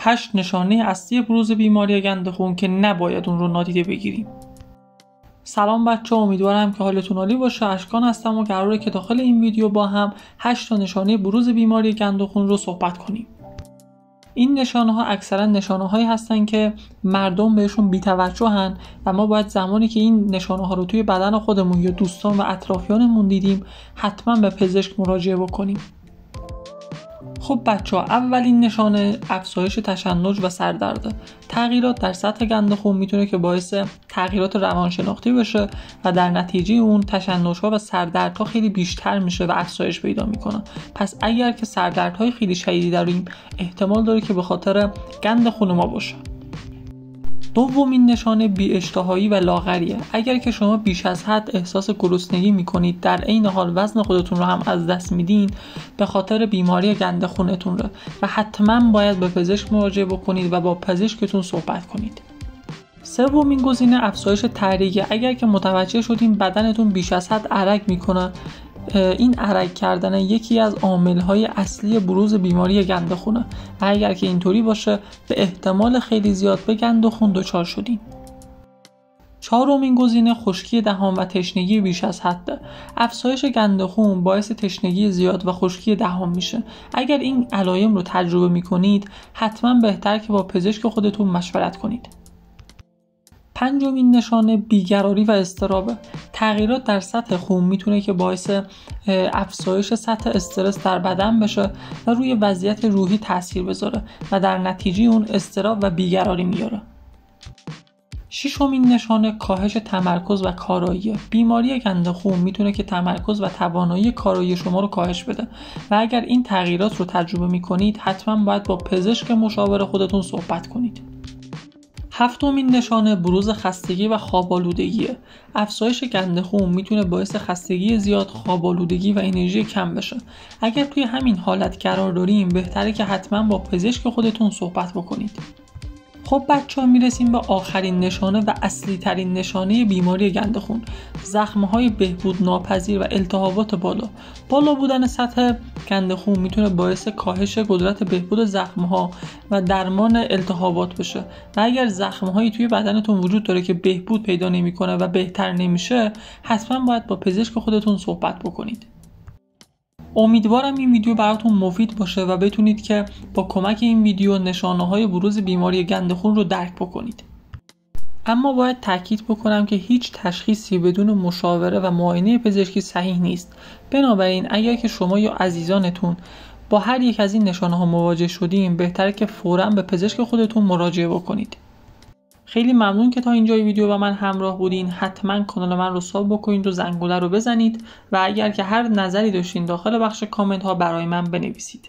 8 نشانه اصلی بروز بیماری گند خون که نباید اون رو نادیده بگیریم. سلام بچه‌ها، امیدوارم که حالتون عالی باشه. اشکان هستم و قراره که داخل این ویدیو با هم 8 تا نشانه بروز بیماری گند خون رو صحبت کنیم. این نشانه ها اکثرا نشانه هایی هستن که مردم بهشون بی‌توجهن و ما باید زمانی که این نشانه ها رو توی بدن خودمون یا دوستان و اطرافیانمون دیدیم حتما به پزشک مراجعه بکنیم. خب بچه‌ها، اولین نشانه افزایش تشنج و سردرده. تغییرات در سطح گند خون میتونه که باعث تغییرات روانشناختی بشه و در نتیجه اون تشنج‌ها و سردردها خیلی بیشتر میشه و افزایش پیدا میکنه. پس اگر که سردردهای خیلی شدیدی داریم، احتمال داره که به خاطر گند خون ما باشه. دومین نشانه بی‌اشتهایی و لاغریه. اگر که شما بیش از حد احساس گرسنگی میکنید، در عین حال وزن خودتون رو هم از دست میدین، به خاطر بیماری گند خونتون رو و حتما باید به پزشک مراجعه بکنید و با پزشکتون صحبت کنید. سومین گزینه افزایش تحریک. اگر که متوجه شدین بدنتون بیش از حد عرق میکنه، این عرق کردن یکی از عامل‌های اصلی بروز بیماری گند خونه و اگر که اینطوری باشه به احتمال خیلی زیاد به گند خون دچار شدین. چهارمین گزینه خشکی دهان و تشنگی بیش از حد. افزایش گند خون باعث تشنگی زیاد و خشکی دهان میشه. اگر این علائم رو تجربه میکنید حتما بهتر که با پزشک خودتون مشورت کنید. پنجمین نشانه بیقراری و اضطرابه. تغییرات در سطح خون میتونه که باعث افزایش سطح استرس در بدن بشه و روی وضعیت روحی تاثیر بذاره و در نتیجه اون اضطراب و بیقراری میاره. ششمین نشانه کاهش تمرکز و کارایی. بیماری گند خون میتونه که تمرکز و توانایی کارایی شما رو کاهش بده و اگر این تغییرات رو تجربه میکنید حتما باید با پزشک مشاور خودتون صحبت کنید. هفتمین نشانه بروز خستگی و خواب‌آلودگیه. افزایش گند خون میتونه باعث خستگی زیاد، خواب‌آلودگی و انرژی کم بشه. اگر توی همین حالت قرار داریم بهتره که حتما با پزشک خودتون صحبت بکنید. خب بچه‌ها، میرسیم به آخرین نشانه و اصلی ترین نشانه بیماری گند خون. زخم‌های بهبود ناپذیر و التهابات بالا بودن سطح گند خون میتونه باعث کاهش قدرت بهبود زخم‌ها و درمان التهابات بشه و اگر زخم‌هایی توی بدنتون وجود داره که بهبود پیدا نمی‌کنه و بهتر نمیشه، حتما باید با پزشک خودتون صحبت بکنید. امیدوارم این ویدیو براتون مفید باشه و بتونید که با کمک این ویدیو نشانه‌های بروز بیماری گند خون رو درک بکنید. اما باید تاکید بکنم که هیچ تشخیصی بدون مشاوره و معاینه پزشکی صحیح نیست. بنابراین اگر که شما یا عزیزانتون با هر یک از این نشانه‌ها مواجه شدین، بهتره که فوراً به پزشک خودتون مراجعه بکنید. خیلی ممنون که تا اینجای ویدیو با من همراه بودین. حتما کانال من رو ساب بکنید و زنگوله رو بزنید و اگر که هر نظری داشتین داخل بخش کامنت ها برای من بنویسید.